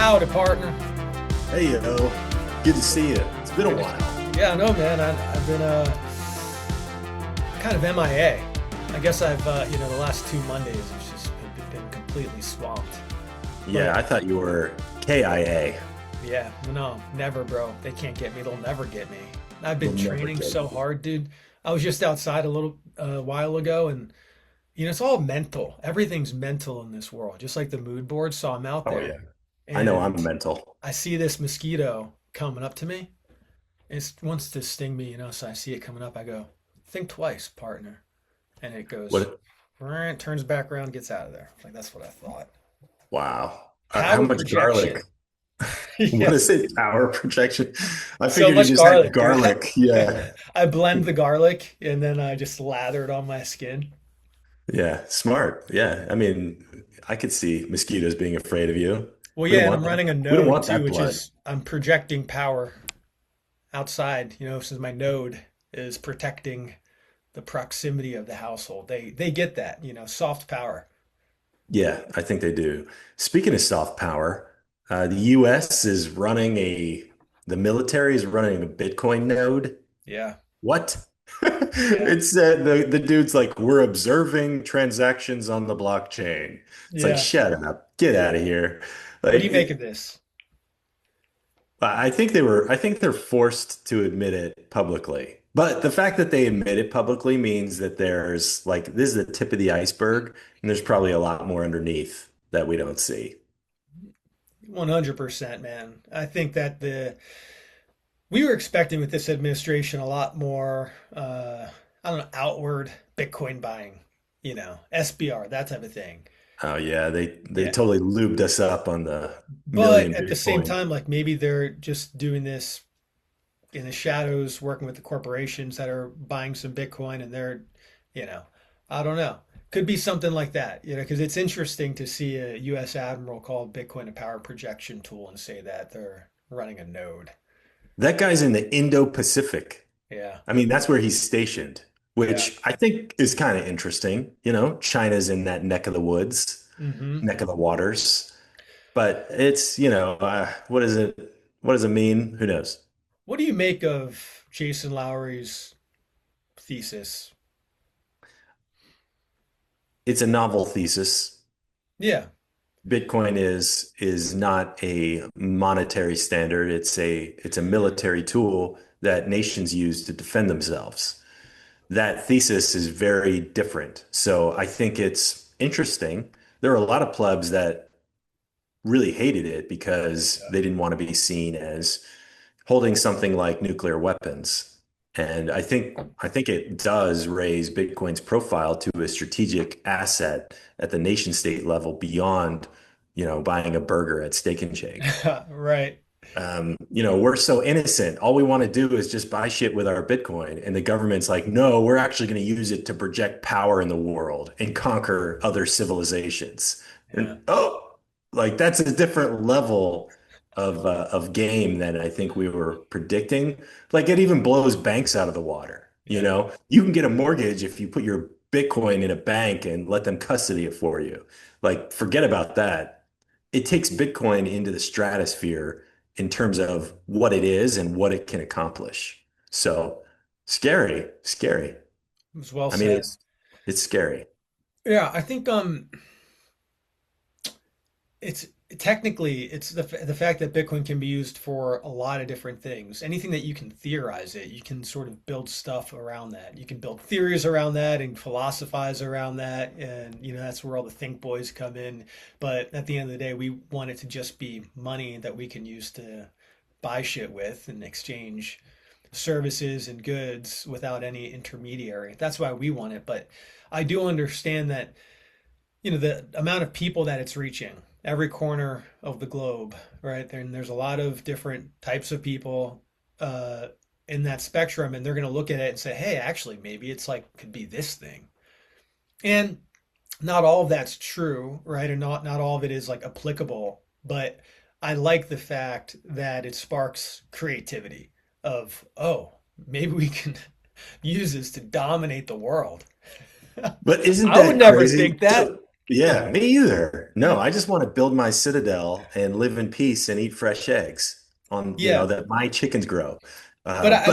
Howdy, partner. Hey yo, good to see you. It's been a while. Yeah, I know, man. I've been kind of MIA. I guess the last two Mondays have just been completely swamped. Yeah, But I thought you were KIA. yeah, no, never, bro. They can't get me. They'll never get me. I've They'll been never training get so you. hard, dude. I was just outside a little while ago, and it's all mental. Everything's mental in this world, just like the mood board. So I'm out Oh there, yeah, I know and I'm mental. I see this mosquito coming up to me. It wants to sting me, so I see it coming up. I go, think twice, partner. And it goes, What? turns back around, gets out of there. Like, that's what I thought. Wow. How Power much garlic? projection. What Yeah. is it? Power projection? I So figured you much just had garlic, dude. garlic. Yeah, I blend the garlic and then I just lather it on my skin. yeah. Smart. Yeah. I mean, I could see mosquitoes being afraid of you. Well, We don't yeah, and want I'm that. running a We don't node want too, that which blood. is I'm projecting power outside, since my node is protecting the proximity of the household. They get that, soft power. Yeah, I think they do. Speaking of soft power, the U.S. is running the military is running a Bitcoin node. Yeah. What? Yeah. It's the dude's like, we're observing transactions on the blockchain. It's like, Yeah. shut up, get out of here. What Like, do you make of this? I think they're forced to admit it publicly. But the fact that they admit it publicly means that there's like, this is the tip of the iceberg, and there's probably a lot more underneath that we don't see. 100%, man. I think that the we were expecting with this administration a lot more, I don't know, outward Bitcoin buying, SBR, that type of thing. Oh yeah, they Yeah. totally lubed us up on the But million at the same Bitcoin. time, like maybe they're just doing this in the shadows, working with the corporations that are buying some Bitcoin and they're, you know, I don't know. Could be something like that, because it's interesting to see a US admiral call Bitcoin a power projection tool and say that they're running a node. That guy's in the Indo-Pacific. Yeah. I mean, that's where he's stationed, Yeah. which I think is kind of interesting. You know, China's in that neck of the woods, Hmm. neck of the waters. But it's, what is it? What does it mean? Who knows? What do you make of Jason Lowery's thesis? It's a novel thesis. Yeah. Bitcoin is not a monetary standard. It's a military tool that nations use to defend themselves. That thesis is very different. So I think it's interesting. There are a lot of plebs that really hated it because Yeah. they didn't want to be seen as holding something like nuclear weapons. And I think it does raise Bitcoin's profile to a strategic asset at the nation state level beyond, buying a burger at Steak and Shake. Right. We're so innocent. All we want to do is just buy shit with our Bitcoin. And the government's like, no, we're actually going to use it to project power in the world and conquer other civilizations. Yeah. And like that's a different level of game than I think we were predicting. Like it even blows banks out of the water. You Yeah. know, you can get a mortgage if you put your Bitcoin in a bank and let them custody it for you. Like, forget about that. It takes Bitcoin into the stratosphere in terms of what it is and what it can accomplish. So scary, scary. It was well I mean, said. it's scary. Yeah, I think it's technically it's the fact that Bitcoin can be used for a lot of different things. Anything that you can theorize it, you can sort of build stuff around that. You can build theories around that and philosophize around that, and that's where all the think boys come in. But at the end of the day, we want it to just be money that we can use to buy shit with and exchange services and goods without any intermediary. That's why we want it. But I do understand that the amount of people that it's reaching, every corner of the globe, right? And there's a lot of different types of people uh, in that spectrum, and they're going to look at it and say, "Hey, actually, maybe it's like could be this thing." And not all of that's true, right? And not all of it is like applicable, but I like the fact that it sparks creativity of, oh, maybe we can use this to dominate the world. But isn't I would that never crazy? think that. Yeah, me either. No, Yeah. I just want to build my citadel and live in peace and eat fresh eggs on, Yeah. that my chickens grow. But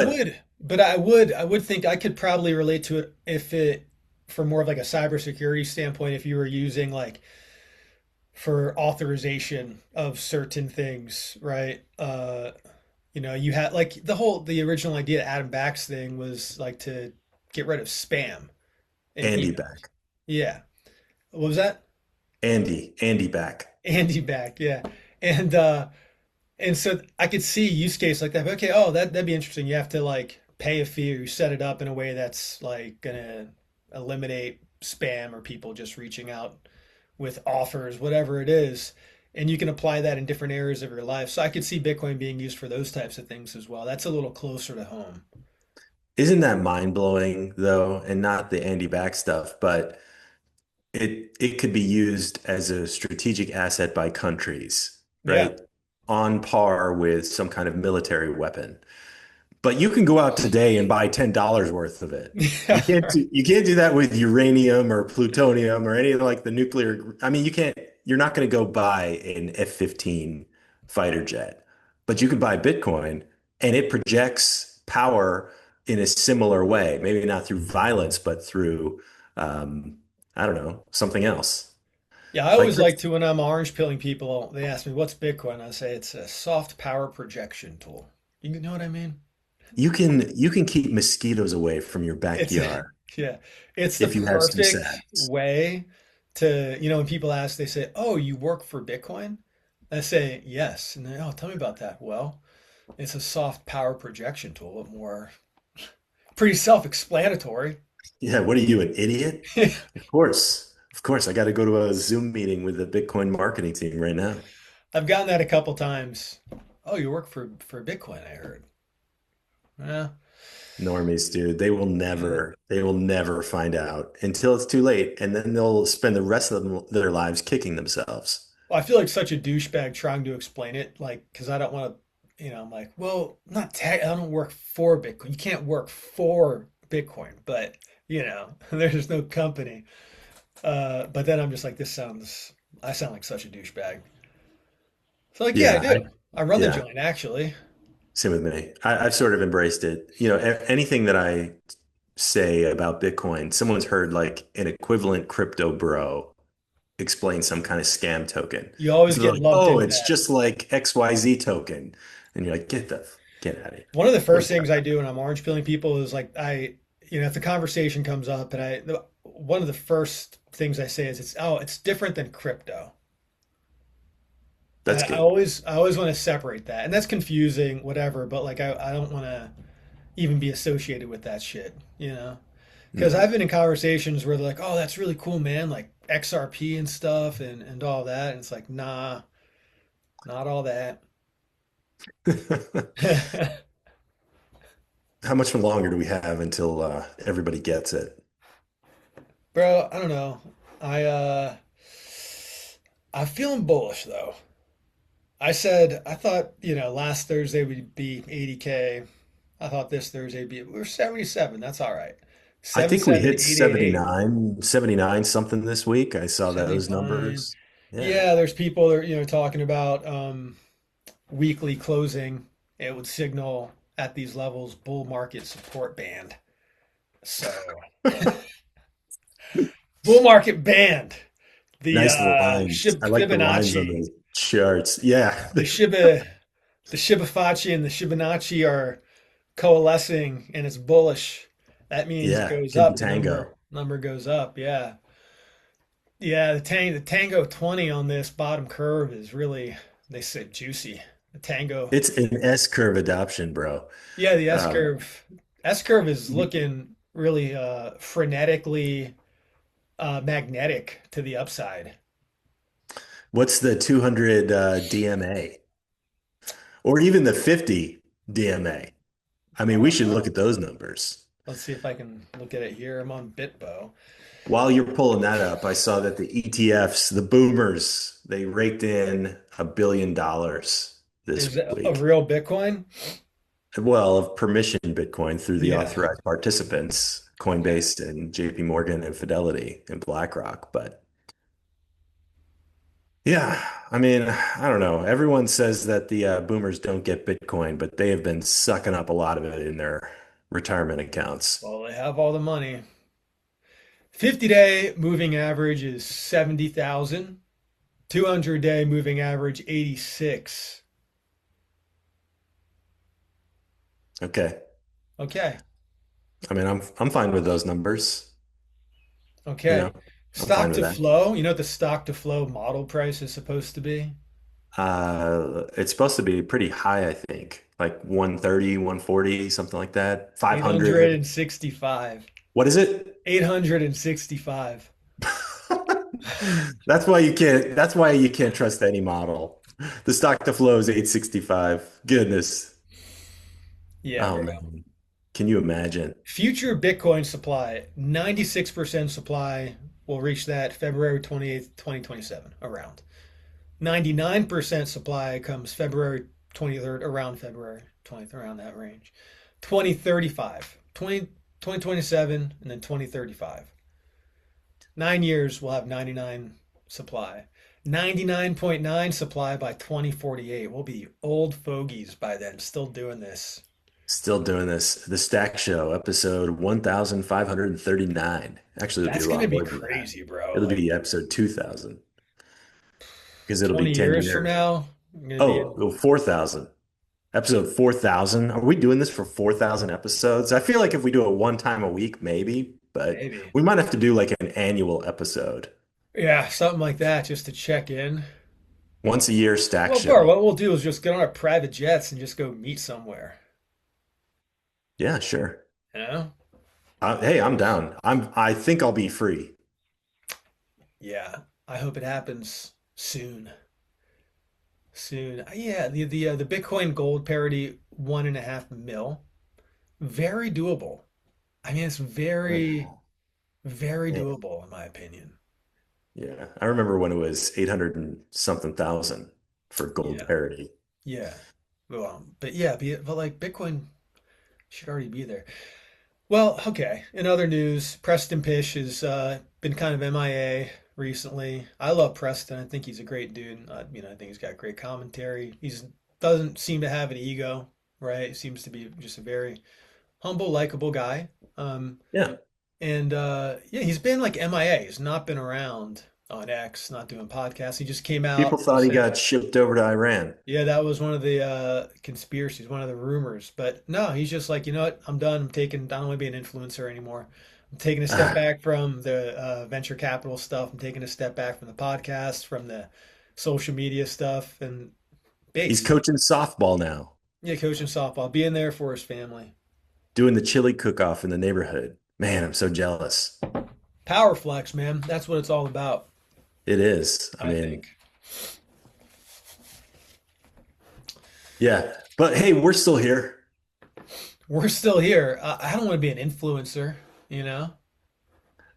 But I would think I could probably relate to it if it, from more of like a cybersecurity standpoint, if you were using like for authorization of certain things, right? You had like the original idea of Adam Back's thing was like to get rid of spam in Andy emails. back. Yeah. What was that? Andy back. Andy Back, yeah. And uh And so I could see use case like that. But okay, oh, that'd be interesting. You have to like pay a fee or you set it up in a way that's like gonna eliminate spam or people just reaching out with offers, whatever it is. And you can apply that in different areas of your life. So I could see Bitcoin being used for those types of things as well. That's a little closer to home. Isn't that mind-blowing though? And not the Andy back stuff, but it could be used as a strategic asset by countries, Yeah. right? On par with some kind of military weapon. But you can go out today and buy $10 worth of it. Yeah. You can't do that with uranium or plutonium or any of like the nuclear. I mean, you're not going to go buy an F-15 fighter jet, but you can buy Bitcoin and it projects power in a similar way, maybe not through violence, but through, um, I don't know, something else. Yeah, I Like always like to when I'm orange pilling people, they ask me, what's Bitcoin? I say it's a soft power projection tool. You know what I mean? you can keep mosquitoes away from your It's backyard yeah, it's the if you have some perfect sats. way to, when people ask, they say, "Oh, you work for Bitcoin?" I say, "Yes." And they, "Oh, tell me about that." Well, it's a soft power projection tool, but more pretty self-explanatory. Yeah, what are you, an idiot? Of course. Of course, I got to go to a Zoom meeting with the Bitcoin marketing team right now. I've gotten that a couple times. "Oh, you work for Bitcoin, I heard." Yeah. Normies, dude, they will never find out until it's too late, and then they'll spend the rest of their lives kicking themselves. Well, I feel like such a douchebag trying to explain it, like, because I don't want to, I'm like, well, not tech, I don't work for Bitcoin. You can't work for Bitcoin, but, there's no company. But then I'm just like, I sound like such a douchebag. So, like, yeah, I Yeah, do. I run the yeah, joint, actually. same with me. I've sort of embraced it. Anything that I say about Bitcoin, someone's heard like an equivalent crypto bro explain some kind of scam token. You always So they're get like, lumped oh, into it's that. just like XYZ token. And you're like, get out of here. One of the What first is that? things I do when I'm orange peeling people is like, if the conversation comes up and one of the first things I say is, it's different than crypto. That's good. I always want to separate that, and that's confusing, whatever. But like, I don't want to even be associated with that shit, Because I've Mhm. been in conversations where they're like, "Oh, that's really cool, man," like XRP and stuff, and all that, and it's like, nah, not all that. How much longer do we have until everybody gets it? Bro, I don't know. I uh, I'm feeling bullish though. I thought, last Thursday would be 80K. I thought this Thursday would be, we're 77. That's all right. I think we 77 hit 888. 79 something this week. I saw those 79. numbers. Yeah. Yeah, there's people that are, talking about weekly closing. It would signal at these levels bull market support band. So, bull market band. The Nice lines. I like the lines on Fibonacci, the charts. Yeah. the Shiba, the Shibafachi and the Fibonacci are coalescing and it's bullish. That means it Yeah. goes up. The number Contango. number goes up. Yeah. Yeah, the Tango 20 on this bottom curve is really, they say, juicy. The Tango. It's an S curve adoption, bro. Yeah, the Um, S curve is looking really frenetically magnetic to the upside. what's the 200 DMA or even the 50 DMA? I I mean, we don't should look know. at those numbers. Let's see if I can look at it here. I'm on Bitbo. While you're pulling that up, I saw that the ETFs, the boomers, they raked in $1 billion Is this it a week. real Bitcoin? Well, of permission Bitcoin through the Yeah. authorized participants, Coinbase and JP Morgan and Fidelity and BlackRock. But Yeah, I mean, I don't know. Everyone says that the boomers don't get Bitcoin, but they have been sucking up a lot of it in their retirement accounts. Well, they have all the money. 50-day moving average is 70,000. 200-day moving average 86. Okay. Okay. I mean, I'm fine with those numbers. You Okay. know, I'm fine Stock with to that. flow, you know what the stock to flow model price is supposed to be? It's supposed to be pretty high, I think, like 130, 140, something like that. 500. 865. What is it? 865. That's why you can't trust any model. The stock to flow is 865. Goodness. Yeah, Oh bro. man. Can you imagine? Future Bitcoin supply, 96% supply will reach that February 28th, 2027, around. 99% supply comes February 23rd, around February 20th, around that range. 2035, 2027, and then 2035. 9 years we'll have 99 supply. 99.9 supply by 2048. We'll be old fogies by then, still doing this. Still doing this. The Stack Show, episode 1539. Actually, it'll be That's a gonna lot be more than that. crazy, bro. It'll Like be episode 2000 because it'll be 20 10 years from years. now, I'm gonna be Oh, in, well, 4,000. Episode 4,000. Are we doing this for 4,000 episodes? I feel like if we do it one time a week, maybe, but maybe. we might have to do like an annual episode. Yeah, something like that, just to check in. Once a year Stack Well, Bar, Show. what we'll do is just get on our private jets and just go meet somewhere. Yeah, sure. You know? Hey, I'm down. I think I'll be free. Yeah. I hope it happens soon. Soon. Yeah, the Bitcoin gold parity 1.5 mil. Very doable. I mean, it's very, very Yeah. doable in my opinion. Yeah. I remember when it was 800 and something thousand for gold Yeah. parity. Yeah. But yeah, but like Bitcoin should already be there. Well, okay. In other news, Preston Pish has been kind of MIA recently. I love Preston. I think he's a great dude. I think he's got great commentary. He's doesn't seem to have an ego, right? Seems to be just a very humble, likable guy. Um, Yeah. and yeah, he's been like MIA. He's not been around on X, not doing podcasts. He just came People out thought he saying, got shipped over to Iran. yeah, that was one of the conspiracies, one of the rumors. But no, he's just like, you know what? I'm done. I don't want to be an influencer anymore. I'm taking a step Ah, back from the venture capital stuff. I'm taking a step back from the podcast, from the social media stuff, and he's base. coaching softball now, Yeah, coaching softball, being there for his family. doing the chili cook-off in the neighborhood. Man, I'm so jealous. Power flex, man. That's what it's all about, It is. I I mean, think. yeah. But hey, we're still here. We're still here. I don't want to be an influencer, you know?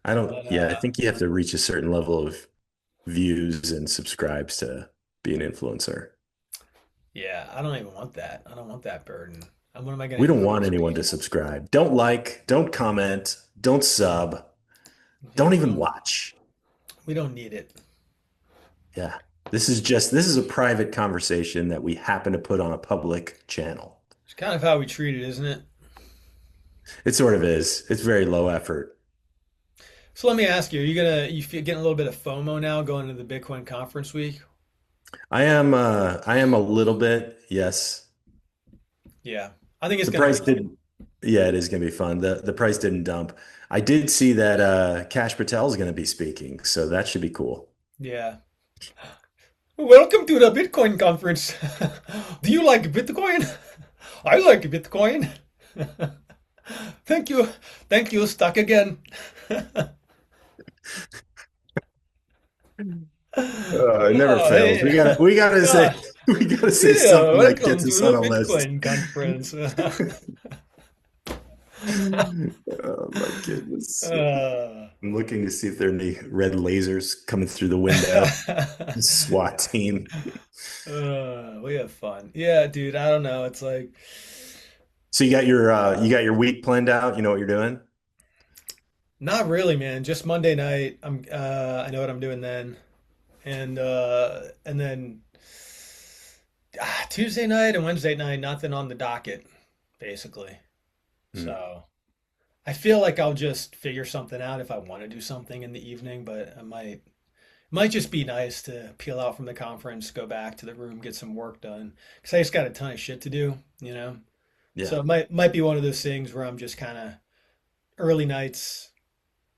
I don't, But yeah, I think you have to reach a certain level of views and subscribes to be an influencer. yeah, I don't even want that. I don't want that burden. What am I going We to don't want influence anyone to people? subscribe. Don't like, don't comment, don't sub, Yeah, don't even watch. we don't need it. Yeah. This is a private conversation that we happen to put on a public channel. It's kind of how we treat it, isn't it? It sort of is. It's very low effort. So let me ask you, you feel getting a little bit of FOMO now going into the Bitcoin conference week? I am a little bit, yes. Yeah. I think it's The going to price be fun. didn't, yeah, it is going to be fun. The price didn't dump. I did see that Cash Patel is going to be speaking, so that should be cool. Yeah. Welcome to the Bitcoin conference. Do you like Bitcoin? I like Bitcoin. Thank you. Thank you. Stuck again. It never Oh, fails. hey. We gotta Yeah. say we gotta say Yeah. something that Welcome gets to us the on a list. Bitcoin conference. Oh my goodness. Uh, I'm looking to see if there are any red lasers coming through the window. SWAT team. we have fun. Yeah, dude. I don't know. It's like So you got your week planned out. You know what you're doing. not really, man. Just Monday night. I know what I'm doing then. and then Tuesday night and Wednesday night, nothing on the docket, basically. Hmm. So I feel like I'll just figure something out if I want to do something in the evening, but I might just be nice to peel out from the conference, go back to the room, get some work done because I just got a ton of shit to do, you know. So Yeah. it might be one of those things where I'm just kind of early nights,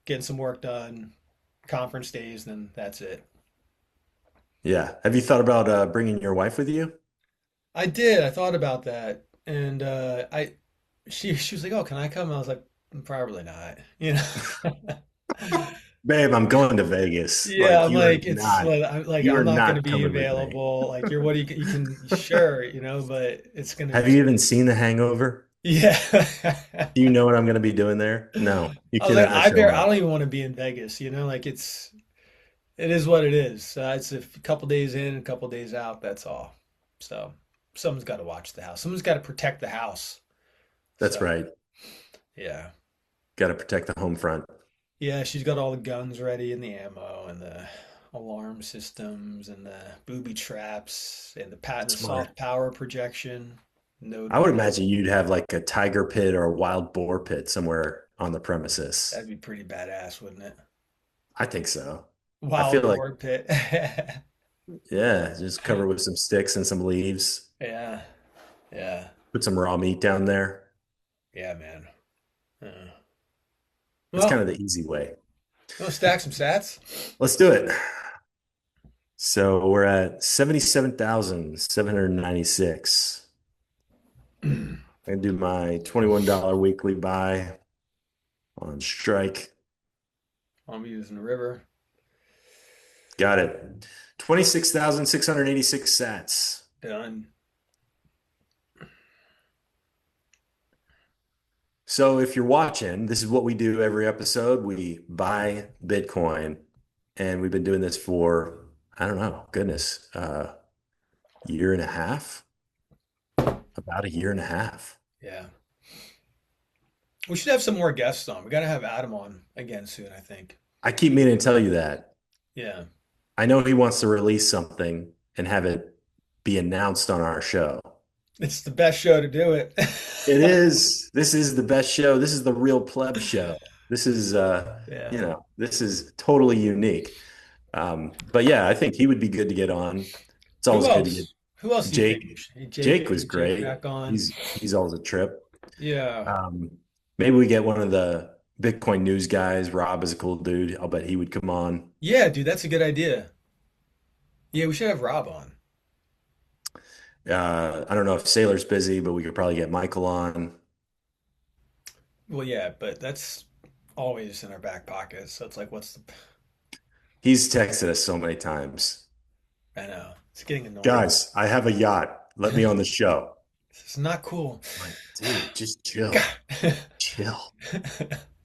getting some work done, conference days, then that's it. Yeah. Have you thought about bringing your wife with you? I did. I thought about that, and I she was like, "Oh, can I come?" I was like, "Probably not," you know. Babe, I'm going to Vegas. Yeah, Like I'm like, it's what you I'm are not going to not be coming with me. available. Like, you're what you can sure, but it's going to Have be you even seen The Hangover? yeah. Do you know what I'm going to be doing there? No, you I was like, cannot show I up. don't even want to be in Vegas, like it is what it is. It's a couple days in, a couple days out, that's all. So, someone's got to watch the house. Someone's got to protect the house. That's So, right. yeah. Got to protect the home front. Yeah, she's got all the guns ready and the ammo and the alarm systems and the booby traps and the Smart. soft power projection. No, I would imagine you'd have like a tiger pit or a wild boar pit somewhere on the premises. that'd be pretty badass, wouldn't it? I think so. I feel Wild like, boar pit. yeah, just cover with some sticks and some leaves. Yeah, yeah, Put some raw meat down there. yeah, man. Yeah. That's kind Well, of the easy way. we'll stack some sats. Let's do it. So we're at 77,796. I can do my $21 weekly buy on strike. I'm using the river. Got it. 26,686 sats. Done. So if you're watching, this is what we do every episode. We buy Bitcoin, and we've been doing this for, I don't know, goodness, year and a half, about a year and a half. Yeah. We should have some more guests on. We got to have Adam on again soon, I think. I keep meaning to tell you that. Yeah. I know he wants to release something and have it be announced on our show. It's the best show to do it. It is. This is the best show. This is the real pleb show. This is Yeah. this is totally unique. But yeah, I think he would be good to get on. It's Who always good to get else? Who else do you think? Jake. Jake, Jake maybe was get Jake great. back on. He's always a trip. Yeah. Um, Maybe we get one of the Bitcoin news guys. Rob is a cool dude. I'll bet he would come on. Yeah, dude, that's a good idea. Yeah, we should have Rob on. I don't know if Sailor's busy, but we could probably get Michael on. Well, yeah, but that's always in our back pocket. So it's like, He's texted us so many times. I know. It's getting annoying. Guys, I have a yacht. Let me on the show. This is not cool. I'm like, dude, just chill. God. Chill.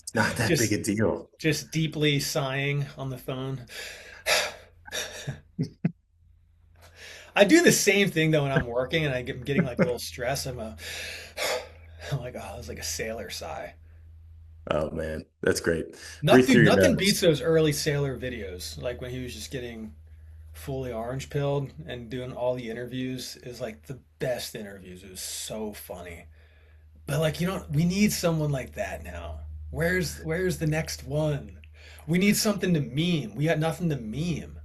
It's not that big Just a deal. just deeply sighing on the phone. I do the same thing though when I'm working and I'm getting like a little stress. I'm like, oh, it's like a sailor sigh. Oh man, that's great. Breathe Nothing, through your nothing beats nose. those early sailor videos, like when he was just getting fully orange pilled and doing all the interviews is like the best interviews. It was so funny. But like, we need someone like that now. Where's the next one? We need something to meme. We got nothing to meme.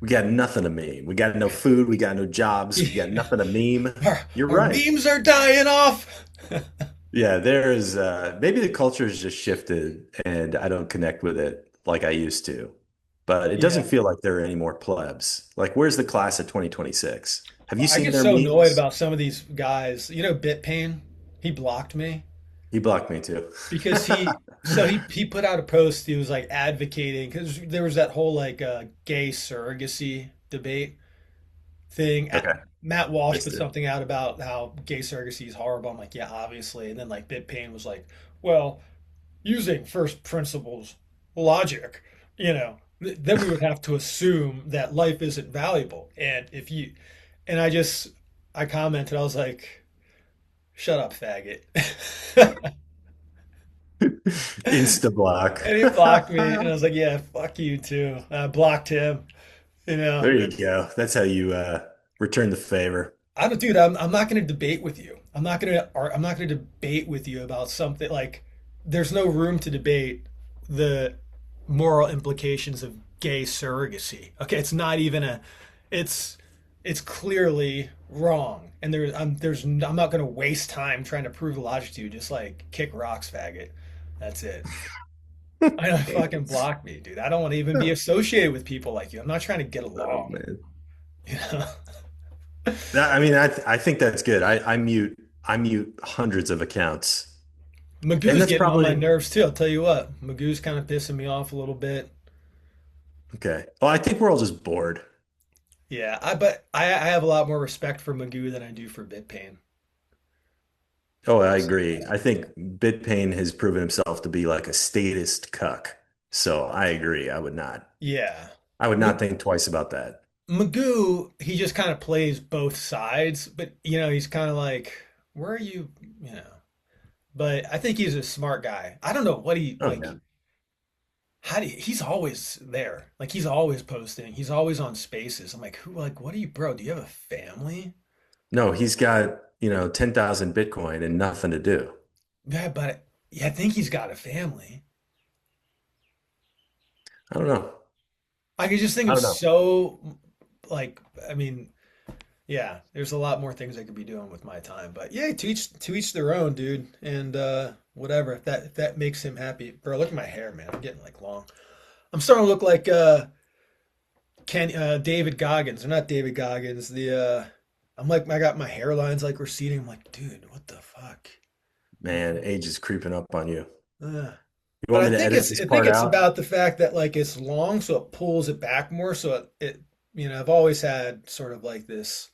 We got nothing to meme. We got no food. We got no jobs. We got nothing to meme. You're Our right. memes are dying off. Yeah, there's maybe the culture has just shifted and I don't connect with it like I used to. But it doesn't Yeah. feel like there are any more plebs. Like, where's the class of 2026? Have you I seen get their so annoyed memes? about some of these guys. BitPain, he blocked me He blocked me too. because he put out a post. He was like advocating because there was that whole like gay surrogacy debate thing. Okay, Matt Walsh missed put it. something out about how gay surrogacy is horrible. I'm like, yeah, obviously. And then like BitPain was like, well, using first principles logic, then we would have to assume that life isn't valuable. And I commented, I was like, shut up, faggot. Insta block. And he blocked me, and I was like, yeah, fuck you too. I blocked him. You know, There you go. That's how you return the favor. I don't, dude. I'm not going to debate with you. I'm not going to debate with you about something like. There's no room to debate the moral implications of gay surrogacy. Okay, it's not even a. It's it's clearly wrong, and I'm not going to waste time trying to prove logic to you. Just like kick rocks, faggot. That's it. I don't fucking block me, dude. I don't want to even be associated with people like you. I'm not trying to get Oh along. man. You know. I mean, I think that's good. I mute hundreds of accounts, and Magoo's that's getting on my probably nerves too. I'll tell you what, Magoo's kind of pissing me off a little bit. okay. Well, I think we're all just bored. Yeah, I have a lot more respect for Magoo than I do for Bitpain. Oh, I I'll say agree. that. I think BitPain has proven himself to be like a statist cuck. So I agree. Yeah, I would M not think twice about that. Magoo, he just kind of plays both sides, but he's kind of like, where are you? You know, but I think he's a smart guy. I don't know what he Oh yeah. like. He's always there. Like he's always posting. He's always on spaces. I'm like, who? Like, what are you, bro? Do you have a family? No, he's got, 10,000 Bitcoin and nothing to do. Yeah, but yeah, I think he's got a family. I don't know. I could just think I of don't know. so like I mean, yeah, there's a lot more things I could be doing with my time. But yeah, to each their own, dude. And whatever. If that makes him happy. Bro, look at my hair, man. I'm getting like long. I'm starting to look like Ken David Goggins. Or not David Goggins. The I'm like I got my hairlines like receding. I'm like, dude, what the fuck? Man, age is creeping up on you. Uh, You but want I me to think edit it's this I think part it's out? about the fact that like it's long, so it pulls it back more. So I've always had sort of like this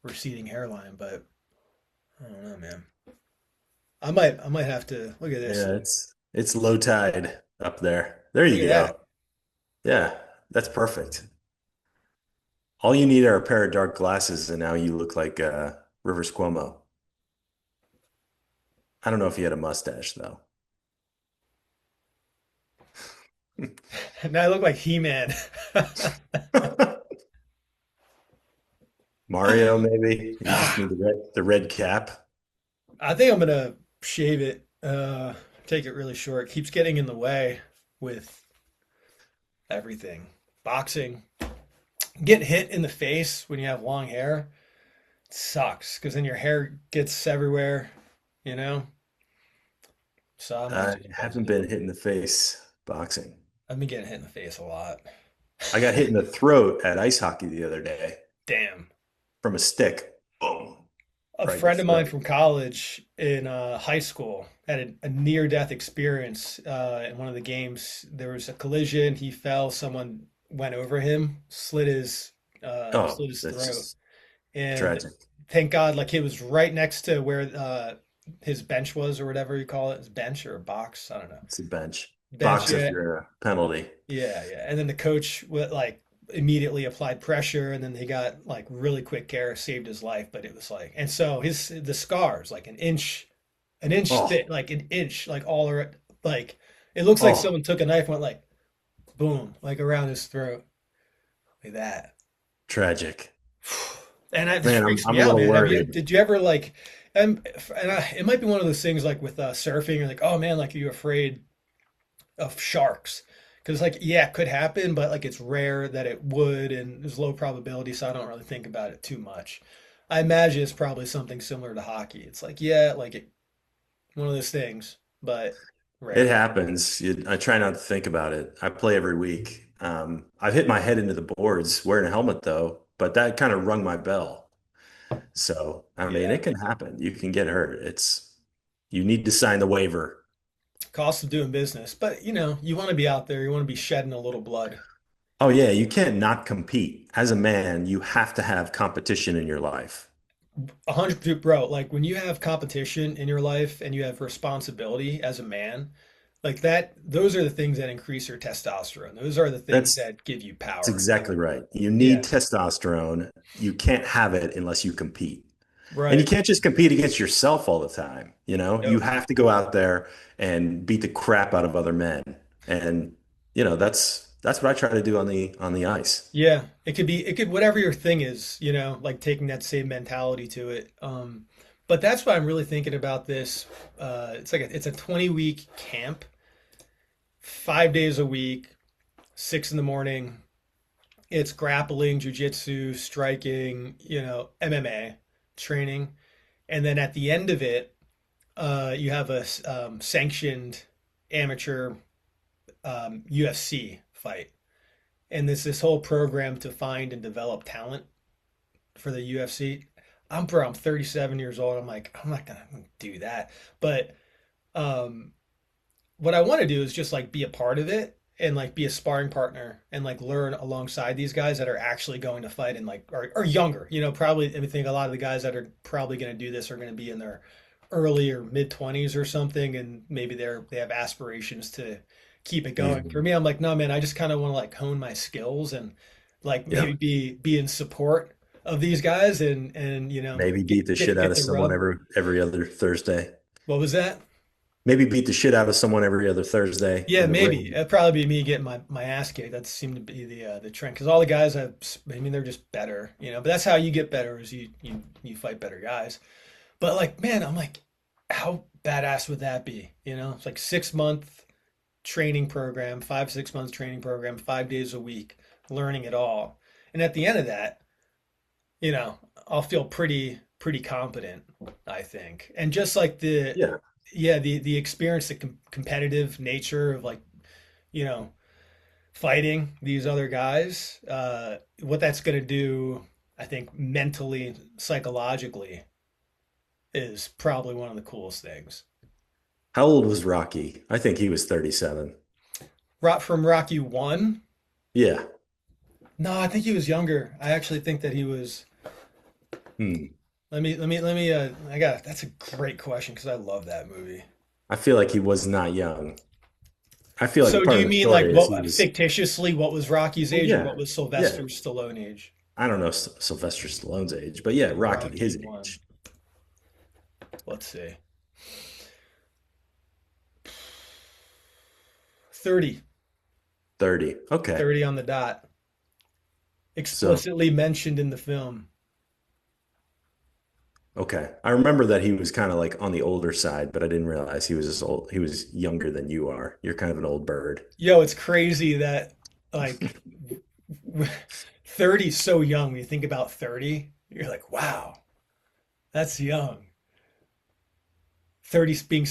receding hairline, but I don't know, man. I might have to look at this. Yeah, it's low tide up there. There Look you at that. go. Yeah, that's perfect. All you need are a pair of dark glasses, and now you look like Rivers Cuomo. I don't know if he had a mustache though. Now I look like He-Man. Mario, maybe. You just need the red cap. I think I'm gonna shave it. Take it really short. Keeps getting in the way with everything. Boxing. Get hit in the face when you have long hair sucks because then your hair gets everywhere, you know? So I might I just buzz haven't it. been hit in the face boxing. I've been getting hit in the face a lot. I got hit in the throat at ice hockey the other day Damn. from a stick. Boom, A right in the friend of mine throat. from college in high school had a near-death experience in one of the games. There was a collision. He fell. Someone went over him, Oh, slit his that's throat, just and tragic. thank God, like it was right next to where his bench was, or whatever you call it, his bench or a box. I don't know. It's a bench. Bench, Box if yeah, you're a penalty. yeah. And then the coach would like immediately applied pressure, and then they got like really quick care, saved his life. But it was like, and so the scars like an inch thick, Oh, like an inch, like all around, like it looks like oh, someone took a knife and went like boom, like around his throat, like that. tragic. And that just Man, freaks I'm me a out, little man. worried. Did you ever like, it might be one of those things like with surfing, you're like, oh man, like are you afraid of sharks? Because like, yeah, it could happen, but like it's rare that it would, and there's low probability, so I don't really think about it too much. I imagine it's probably something similar to hockey. It's like, yeah, like one of those things, but It rare. happens. I try not to think about it. I play every week. I've hit my head into the boards wearing a helmet though, but that kind of rung my bell. So, I mean, Yeah. it can happen. You can get hurt. You need to sign the waiver. Cost of doing business. But you want to be out there, you want to be shedding a little blood. Oh yeah, you can't not compete. As a man, you have to have competition in your life. 100%, bro. Like when you have competition in your life and you have responsibility as a man, like that, those are the things that increase your testosterone. Those are the things That's that give you that's power. exactly right. You Yeah. need testosterone. You can't have it unless you compete. And you Right. can't just compete against yourself all the time. You No. have to go out there and beat the crap out of other men. And, that's That's what I try to do on the ice. Yeah, it could whatever your thing is, like taking that same mentality to it. But that's why I'm really thinking about this. It's a 20-week camp, 5 days a week, 6 in the morning. It's grappling, jujitsu, striking, MMA training, and then at the end of it, you have a sanctioned amateur UFC fight, and this whole program to find and develop talent for the UFC. I'm 37 years old. I'm like, I'm not gonna do that. But um, what I want to do is just like be a part of it and like be a sparring partner and like learn alongside these guys that are actually going to fight and like are younger. Probably I think a lot of the guys that are probably going to do this are going to be in their early or mid 20s or something, and maybe they have aspirations to keep it going. For Mhm. me, I'm like, no, man, I just kind of want to like hone my skills and like maybe Yep. be in support of these guys and Maybe beat the shit out get of the someone rub. every other Thursday. What was that? Maybe beat the shit out of someone every other Thursday Yeah, in the maybe ring. it'd probably be me getting my ass kicked. That seemed to be the trend because all the guys have, I mean, they're just better, But that's how you get better is you fight better guys. But like, man, I'm like, how badass would that be? It's like 6 month training program, 5 6 months training program, 5 days a week, learning it all, and at the end of that, you know, I'll feel pretty competent, I think. And just like Yeah. the experience, the competitive nature of like, you know, fighting these other guys, what that's going to do, I think mentally, psychologically, is probably one of the coolest things. How old was Rocky? I think he was 37. From Rocky 1? Yeah. No, I think he was younger. I actually think that he was. Hmm. Let me. That's a great question because I love that movie. I feel like he was not young. I feel like So do part you of the mean like story is he what was, fictitiously what was Rocky's well, age or what yeah. was Yeah. Sylvester Stallone age? I don't know Sylvester Stallone's age, but yeah, Rocky, Rocky his 1. age. Let's see. 30. 30. Okay. 30 on the dot. So, Explicitly mentioned in the film. okay. I remember that he was kind of like on the older side, but I didn't realize he was as old. He was younger than you are. You're kind of an old bird. Yo, it's crazy that like 30 is so young. When you think about 30, you're like, wow, that's young. 30 being